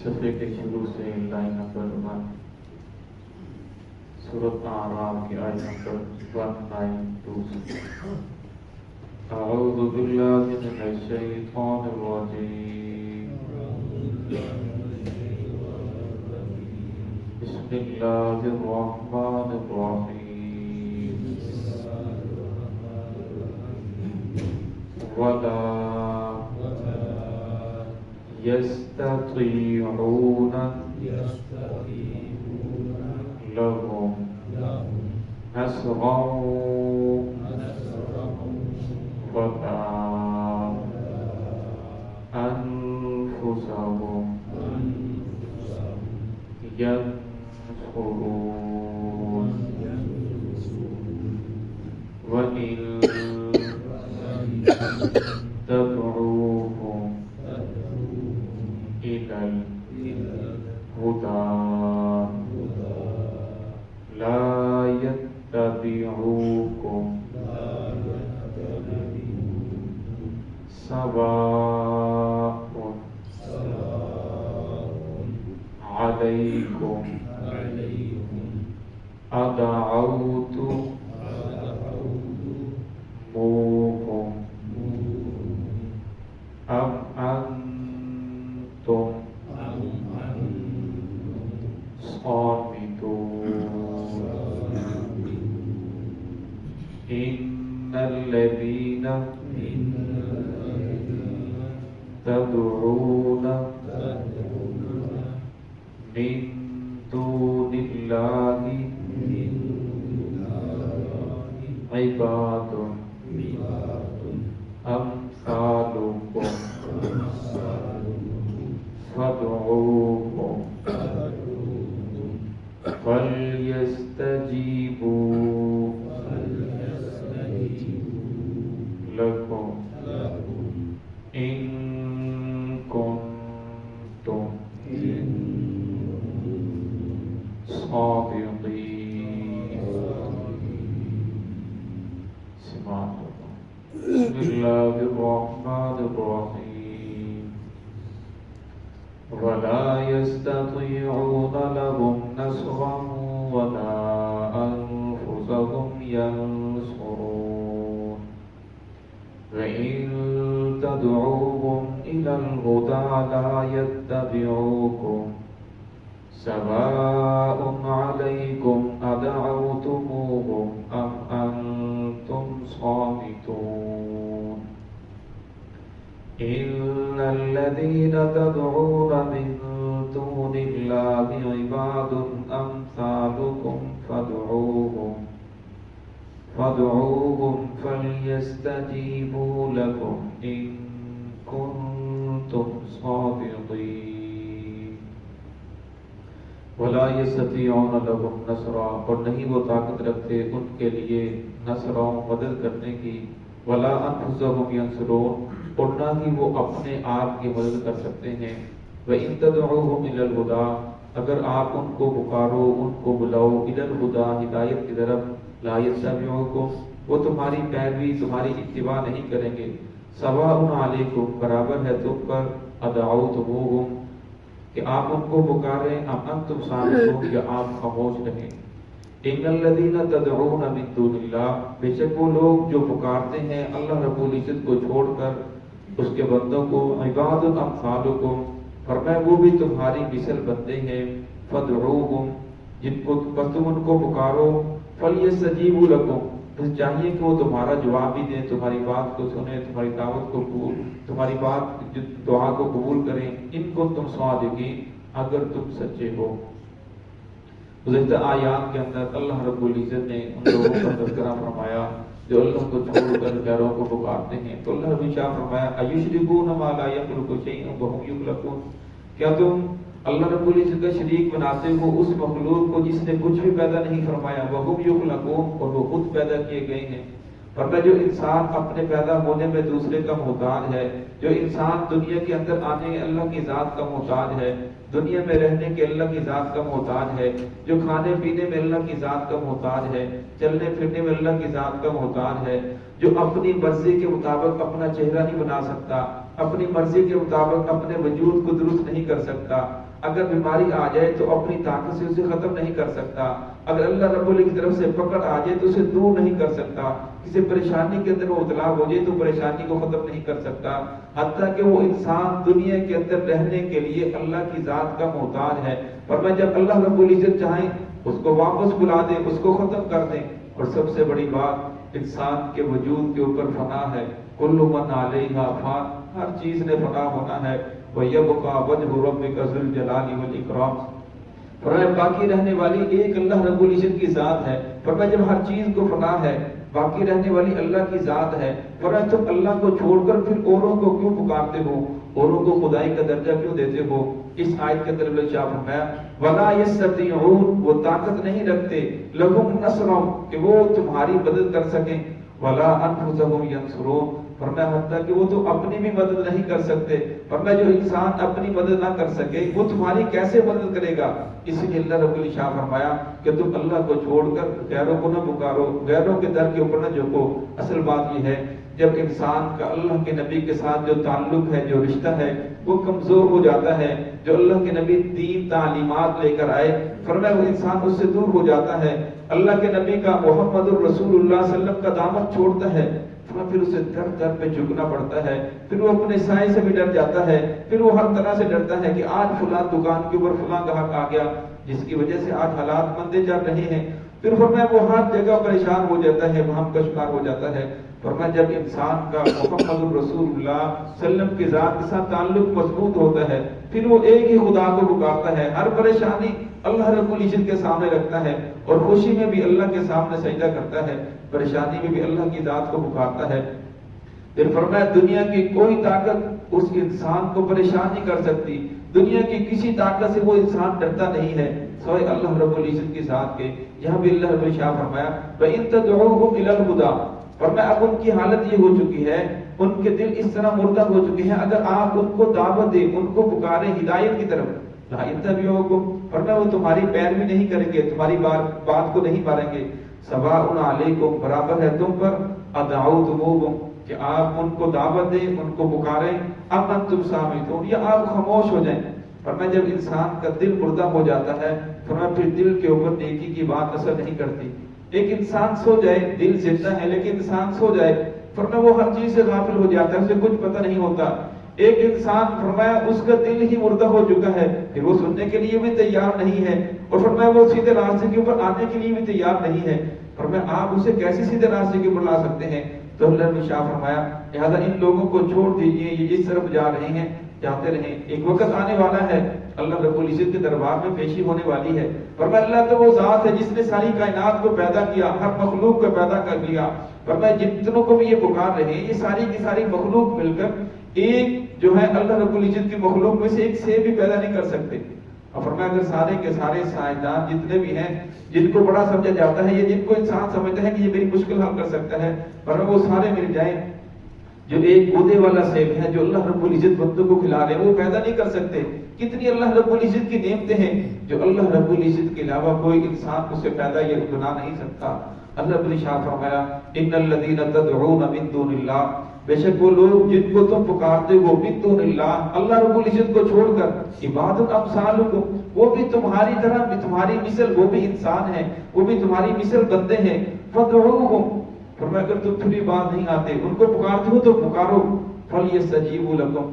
صفحے کے شروع سے لائن نمبر 1 سورۃ اعراف کی آیت نمبر 192 اعوذ باللہ من الشیطان الرجیم بسم اللہ الرحمن الرحیم ولا يستطيعون لهم نصرا ولا أنفسهم ينصرون وإن تدعوهم إلى الهدى لا يتبعوكم سواء عليكم أدعوتموهم أم أنتم صامتون إن الذين تدعون من دون الله عباد أمثالكم فادعوهم فليستجيبوا لكم إن كنتم صادقين. بسم الله الرحمن الرحيم ولا يستطيعون لهم نصرا ولا أنفسهم ينصرون وإن تدعوهم إلى الهدى لا يتبعوكم سواء عليكم أدعوتموهم أم أنتم صامتون إن الذين تدعون من دون الله عباد أمثالكم فادعوهم فليستجيبوا لكم إن كنتم صادقين ولا يستطيعون لهم نصرا اور نہیں وہ طاقت رکھتے ان کے لیے نصرا مدد کرنے کی ولا انفسهم ينصرون اور نہ ہی وہ اپنے آپ کی مدد کر سکتے ہیں وَإِن تَدْعُوهُمْ إِلَى الْهُدَى اگر آپ ان کو پکارو ان کو بلاؤ إِلَى الْهُدَى ہدایت کی طرف لا يَتَّبِعُوكُمْ وہ تمہاری پیروی تمہاری اتباع نہیں کریں گے سواء علیکم برابر ہے تم پر أَدْعَوْتُمُوهُمْ کہ آپ ان کو پکاریں ام انتم صامتون یا آپ خاموش رہیں ان الذین تدعون من دون اللہ بے شک وہ لوگ جو پکارتے ہیں اللہ رب العزت کو چھوڑ کر اس کے بندوں کو عباد امثالکم فرمایا وہ بھی تمہاری مثل بندے ہیں فادعوہم جن کو بس تم ان کو پکارو فلیستجیبوا لکم بس چاہیے کہ وہ تمہارا جواب بھی دیں تمہاری بات کو سنیں تمہاری دعوت کو قبول تمہاری بات دعا کو قبول کریں ان کو تم صادقین اگر تم سچے ہو گزشتہ آیات کے اندر اللہ رب العزت نے ان لوگوں کا تذکرہ فرمایا جو اللہ کو چھوڑ کر غیروں کو پکارتے ہیں تو اللہ رب شاہ فرمایا ایشرکون ما لا یخلق شیئا وهم یخلقون کیا تم اللہ رب العزت کا شریک بناتے ہو اس مخلوق کو جس نے کچھ بھی پیدا نہیں فرمایا وهم یخلقون اور وہ خود پیدا کیے گئے ہیں ورنہ جو انسان اپنے پیدا ہونے میں دوسرے کا محتاج ہے جو انسان دنیا کے اندر آنے اللہ کی ذات کا محتاج ہے دنیا میں رہنے کے اللہ کی ذات کا محتاج ہے جو کھانے پینے میں اللہ کی ذات کا محتاج ہے چلنے پھرنے میں اللہ کی ذات کا محتاج ہے جو اپنی مرضی کے مطابق اپنا چہرہ نہیں بنا سکتا اپنی مرضی کے مطابق اپنے وجود کو درست نہیں کر سکتا. اگر بیماری آ جائے تو اپنی طاقت سے اسے ختم نہیں کر سکتا. اگر اللہ رب العزت کی طرف سے پکڑ آ جائے تو اسے دور نہیں کر سکتا. کسی پریشانی کے اندر وہ مبتلا ہو جائے تو پریشانی کو ختم نہیں کر سکتا. حتیٰ کہ وہ انسان دنیا کے اندر رہنے کے لیے اللہ کی ذات کا محتاج ہے. پر میں جب اللہ رب العزت چاہیں اس کو واپس بلا دیں, اس کو ختم کر دیں. اور سب سے بڑی بات, انسان کے وجود کے اوپر فنا ہے. کل من علیہا فان, ہر چیز نے فنا ہونا ہے. وَيَبْقَى وَجْهُ رَبِّكَ ذُو الْجَلَالِ وَالْإِكْرَامِ. فرمایا باقی رہنے والی ایک اللہ رب العزت کی ذات ہے. فرمایا جب ہر چیز کو فنا ہے, باقی رہنے والی اللہ کی ذات ہے, فرمایا تم اللہ کو چھوڑ کر پھر اوروں کو کیوں پکارتے ہو, اوروں کو خدائی کا درجہ کیوں دیتے ہو. اس آیت کے اندر اللہ شاہ فرمایا وَلَا يَسْتَطِيعُونَ, وہ طاقت نہیں رکھتے, لَهُمْ نَصْرٌ, کہ وہ تمہاری مدد کر سکیں. وَلَا أَنفُسَهُمْ يَنصُرُونَ, فرمایا حتیٰ کہ وہ تو اپنی بھی مدد نہیں کر سکتے. فرمایا جو انسان اپنی مدد نہ کر سکے وہ تمہاری کیسے مدد کرے گا. اس لیے اللہ رب العزت فرمایا کہ تم اللہ کو چھوڑ کر غیروں کو نہ پکارو, غیروں کے در کے اوپر نہ جھکو. اصل بات یہ ہے جب انسان کا اللہ کے نبی کے ساتھ جو تعلق ہے, جو رشتہ ہے, وہ کمزور ہو جاتا ہے. جو اللہ کے نبی دین تعلیمات لے کر آئے, فرمایا وہ انسان اس سے دور ہو جاتا ہے. اللہ کے نبی کا محمد الرسول اللہ صلی اللہ علیہ وسلم کا دامن چھوڑتا ہے, پھر اسے در در پہ جھکنا پڑتا ہے. پھر وہ اپنے سائے سے بھی ڈر جاتا ہے. پھر وہ ہر طرح سے ڈرتا ہے کہ آج فلاں دکان کے اوپر فلاں گاہک آ گیا جس کی وجہ سے آج حالات مندے چل رہے ہیں. پھر فرمایا وہ ہر جگہ پریشان ہو جاتا ہے, وہاں کا شکار ہو جاتا ہے. فرمایا جب انسان کا محمد رسول اللہ صلی اللہ علیہ وسلم کی ذات کے ساتھ تعلق مضبوط ہوتا ہے, پھر وہ ایک ہی خدا کو پکارتا ہے. ہر پریشانی اللہ رب العزت کے سامنے رکھتا ہے, اور خوشی میں بھی اللہ کے سامنے سجدہ کرتا ہے, پریشانی میں بھی اللہ کی ذات کو پکارتا ہے. پھر فرمایا دنیا کی کوئی طاقت اس انسان کو پریشان نہیں کر سکتی. دنیا کی کسی طاقت سے وہ انسان ڈرتا نہیں ہے سوائے اللہ رب العزت کی ذات کے. یہاں بھی اللہ رب العزت فرمایا وَإِن تَدْعُوهُمْ إِلَى الْهُدَىٰ, فرمایا اب ان کی حالت یہ ہو چکی ہے, ان کے دل اس طرح مردہ ہو چکے ہیں, اگر آپ ان کو دعوت دیں, ان کو پکاریں ہدایت کی طرف, لَا يَتَّبِعُوكُمْ, فرمایا وہ تمہاری پیروی نہیں کریں گے, تمہاری بات کو نہیں مانیں گے. سواء علیکم, برابر ہے تم پر, ادعوتموہم, کہ آپ ان کو دعوت دیں, ان کو پکاریں, ام انتم صامتون, یا آپ خاموش ہو جائیں. فرمایا جب انسان کا دل مردہ ہو جاتا ہے, فرمایا پھر دل کے اوپر نیکی کی بات اثر نہیں کرتی. ایک انسان سو جائے, دل زندہ ہے لیکن انسان سو جائے, فرمایا وہ ہر چیز سے غافل ہو جاتا ہے, اسے کچھ پتہ نہیں ہوتا. ایک انسان فرمایا اس کا دل ہی مردہ ہو چکا ہے, پھر وہ سننے کے لیے بھی تیار نہیں ہے, اور فرمایا وہ سیدھے راستے کے اوپر آنے کے لیے بھی تیار نہیں ہے. فرمایا آپ اسے کیسے سیدھے راستے کے اوپر لا سکتے ہیں. تو اللہ نے شاہ فرمایا لہذا ان لوگوں کو چھوڑ دیجئے, یہ جس طرف جا رہے ہیں جاتے رہیں. ایک وقت آنے والا ہے, اللہ رب العزت کے دربار میں پیشی ہونے والی ہے. فرمایا اللہ تو وہ ذات ہے جس نے ساری کائنات کو پیدا کیا, ہر مخلوق کو پیدا کر لیا. فرمایا جتنوں کو بھی یہ پکار رہے ہیں, یہ ساری کی ساری مخلوق مل کر ایک جو ہے اللہ رب العزت کی مخلوق میں سے ایک سیب بھی پیدا نہیں کر سکتے. اور فرمایا اگر سارے کے سارے سائنسدان جتنے بھی ہیں جن کو بڑا سمجھا جاتا ہے, یا جن کو انسان سمجھتا ہے کہ یہ میری مشکل حل کر سکتا ہے, فرمایا وہ سارے مل جائیں, جو ایک گودے والا سیب ہے جو اللہ رب العزت بندوں کو کھلا رہے ہیں, وہ پیدا نہیں کر سکتے. کتنی اللہ رب العزت کی نعمتیں ہیں جو اللہ رب العزت کے علاوہ کوئی انسان اسے پیدا یا بنا نہیں سکتا. اللہ رب العزت فرمایا ان الذین تدعون من دون اللہ, بے شک وہ لوگ جن کو تم پکارتے ہو من دون اللہ, اللہ رب العزت کو چھوڑ کر, عباد امثالکم, وہ بھی تمہاری طرح, تمہاری مثل, وہ بھی انسان ہیں, وہ بھی تمہاری مثل بندے ہیں. فدعوہم, فرمایا اگر تم پھر بات نہیں آتے, ان کو پکارتے ہو تو پکارو. فلیستجیبوا لکم,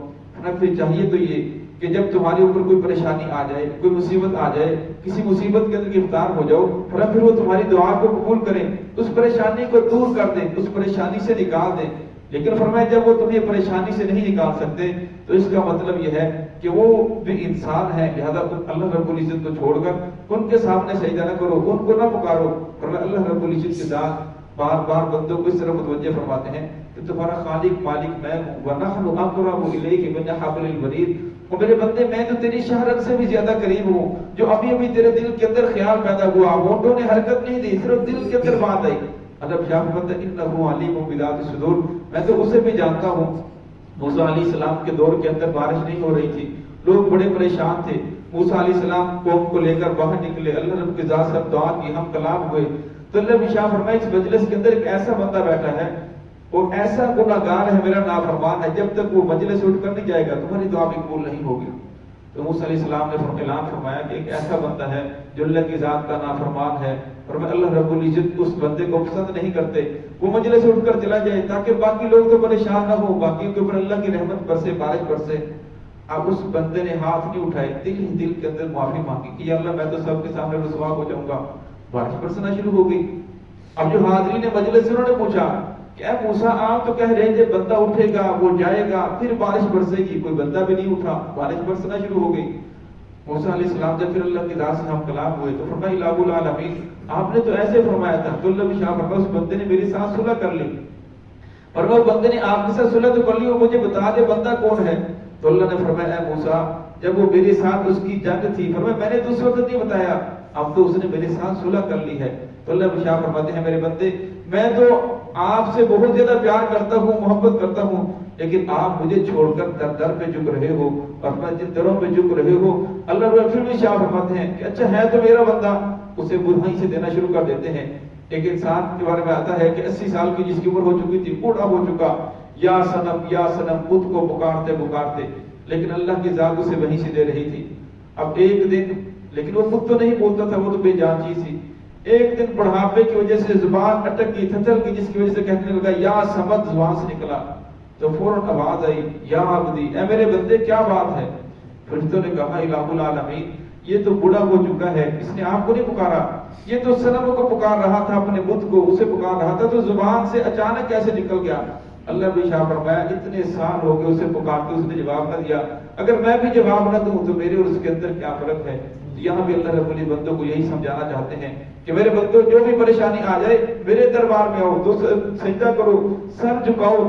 پھر چاہیے تو یہ کہ جب تمہارے اوپر کوئی پریشانی آ جائے, کوئی مصیبت آ جائے, کسی مصیبت کے اندر گرفتار ہو جاؤ, پھر وہ تمہاری دعا کو قبول کریں, اس پریشانی کو دور کر دیں, اس پریشانی سے نکال دیں. لیکن فرمایا جب وہ تمہیں پریشانی سے نہیں نکال سکتے تو اس کا مطلب یہ ہے کہ وہ بھی انسان ہے, لہذا اللہ رب العزت کو چھوڑ کر ان کے سامنے سجدہ نہ کرو, ان کو نہ پکارو. فرمایا اللہ رب العزت کے ذات بار بار بندوں کو اس طرح متوجہ فرماتے ہیں کہ تمہارا خالق مالک میں ہوں, وَنَحْنُ أَقْرَبُ إِلَيْكَ مِنْ حَبْلِ الْوَرِيدِ, اور میرے بندے میں تو تیری شہرت سے بھی زیادہ قریب ہوں. جو ابھی ابھی تیرے دل کے اندر خیال پیدا ہوا, ہونٹوں نے حرکت نہیں دی, صرف دل کے اندر بات آئی. اللہ شاہ فرماتا ہے انہ علیم بذات الصدور, میں تو اسے بھی جانتا ہوں. موسیٰ علیہ السلام کے دور کے اندر بارش نہیں ہو رہی تھی, لوگ بڑے پریشان تھے. موسیٰ علیہ السلام قوم کو لے کر باہر نکلے, اللہ رب کی ذات سے دعا کی, ہم کلام ہوئے. تو اللہ شاہ فرمایا اس مجلس کے اندر ایک ایسا بندہ بیٹھا ہے, وہ ایسا گناہگار ہے، میرا نافرمان ہے، جب تک وہ مجلس سے اٹھ کر نہیں جائے گا تمہاری دعا بھی قبول نہیں ہوگی۔ تو موسیٰ علیہ السلام نے اعلان فرمایا کہ ایک ایسا بندہ ہے جو اللہ کی ذات کا نافرمان ہے، اور میں اللہ رب العزت اس بندے کو پسند نہیں کرتے، وہ مجلس سے اٹھ کر چلا جائے تاکہ باقی لوگ تو پریشان نہ ہو، باقیوں کے اوپر اللہ کی رحمت برسے، بارش برسے۔ اب اس بندے نے ہاتھ نہیں اٹھائے، دل ہی دل کے اندر معافی مانگی کہ یا اللہ میں تو سب کے سامنے رسوا ہو جاؤں گا، بارش برسنا شروع ہو گئی۔ اب جو حاضرین مجلس سے انہوں نے پوچھا کہ اے موسیٰ آپ تو کہہ رہے تھے بندہ اٹھے گا وہ جائے گا پھر بارش برسے گی، کوئی بندہ بھی نہیں اٹھا، بارش برسنا شروع ہو گئی۔ موسیٰ علیہ السلام جب پھر اللہ کی ذات سے ہم کلام ہوئے تو فرمایا الہ العالمین آپ نے تو ایسے فرمایا تھا، تو اللہ شاہ فرمایا اس بندے نے میری ساتھ صلح کر لی، اور وہ بندے نے آپ کے ساتھ صلح تو کر لی، وہ مجھے بتا دے بندہ کون ہے۔ تو اللہ نے فرمایا اے موسیٰ جب وہ میرے ساتھ اس کی جنگ تھی، فرمایا میں نے تو اس وقت نہیں بتایا، اب تو اس نے میرے ساتھ صلح کر لی ہے۔ تو اللہ شاہ فرماتے ہیں میرے بندے میں تو آپ سے بہت زیادہ پیار کرتا ہوں، محبت کرتا ہوں، لیکن آپ مجھے چھوڑ کر در در پہ جھک رہے ہو، اور میں جن دروں پہ جھک رہے ہو۔ اللہ پھر بھی شاہ فرماتے ہیں کہ اچھا ہے تو میرا بندہ، اسے برہائی سے دینا شروع کر دیتے ہیں۔ ایک انسان کے بارے میں آتا ہے کہ 80 سال کی جس کی عمر ہو چکی تھی، بوڑھا ہو چکا، یا صنم بت کو پکارتے پکارتے، لیکن اللہ کی ذات اسے وہیں سے دے رہی تھی۔ اب ایک دن، لیکن وہ بت تو نہیں بولتا تھا، وہ تو بے جان چیز تھی۔ ایک دن بڑھاپے کی وجہ سے زبان اٹک گئی، تھتل کی، جس کی وجہ سے کہنے لگا یا سمد، زبان سے نکلا تو فوراً آواز آئی یا عبدی، اے میرے بندے کیا بات ہے؟ فرشتوں نے کہا الہ العالمین یہ تو بوڑھا ہو چکا ہے، اس نے آپ کو نہیں پکارا، یہ تو صنم کو پکار رہا تھا، اپنے بت کو، اسے پکار رہا تھا، تو زبان سے اچانک کیسے نکل گیا؟ اللہ بھی شاہ فرمایا اتنے سال ہو گئے اسے پکارتے، اس نے جواب نہ دیا، اگر میں بھی جواب نہ دوں تو میرے اور اس کے اندر کیا فرق ہے؟ یہاں بھی اللہ رب العزت بندوں کو یہی سمجھانا چاہتے ہیں کہ میرے بندوں جو بھی پریشانی آ جائے میرے دربار میں آؤ، تو سجدہ کرو، سر جھکاؤ۔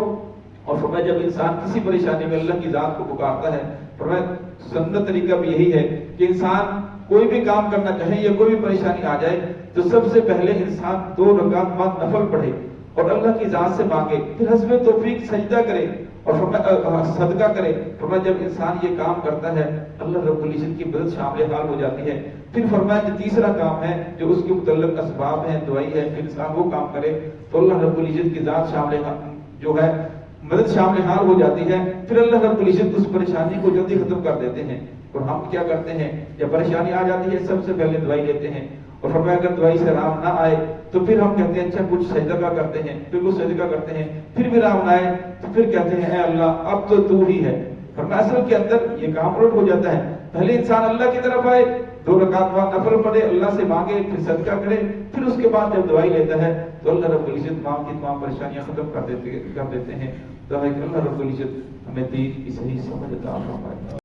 اور فرمایا جب انسان کسی پریشانی میں اللہ کی ذات کو پکارتا ہے، فرمایا سنت طریقہ بھی یہی ہے کہ انسان کوئی بھی کام کرنا چاہے یا کوئی بھی پریشانی آ جائے تو سب سے پہلے انسان 2 رکعت بعد نفل پڑھے اور اللہ کی ذات سے مانگے، پھر حسب توفیق سجدہ کرے اور صدقہ کرے۔ فرمایا جب انسان یہ کام کرتا ہے اللہ رب العزت کی مدد شامل حال ہو جاتی ہے۔ پھر فرمایا جو تیسرا کام ہے جو اس کے متعلق اسباب ہیں، دعائی ہے، پھر انسان وہ کام کرے تو اللہ رب العزت کی ذات شامل جو ہے مدد شامل حال ہو جاتی ہے، پھر اللہ رب العزت اس پریشانی کو جلدی ختم کر دیتے ہیں۔ اور ہم کیا کرتے ہیں جب پریشانی آ جاتی ہے سب سے پہلے دوائی لیتے ہیں، اور فرمایا اگر دوائی سے آرام نہ آئے تو پھر ہم کہتے ہیں اچھا کچھ سجدہ کرتے ہیں، پھر وہ سجدہ کرتے ہیں، پھر بھی آرام نہ آئے تو پھر کہتے ہیں اے اللہ اب تو ہی ہے۔ فرمایا اصل کے اندر یہ کام الٹ ہو جاتا ہے، پہلے انسان اللہ کی طرف آئے، 2 رکعت بعد نفل پڑھے، اللہ سے مانگے، پھر صدقہ کرے، پھر اس کے بعد جب دوائی لیتا ہے تو اللہ رب العزت تمام کی تمام پریشانیاں ختم کر دیتے ہیں۔ تو اللہ رب العزت ہمیں دین کی صحیح سمجھ عطا فرمائے۔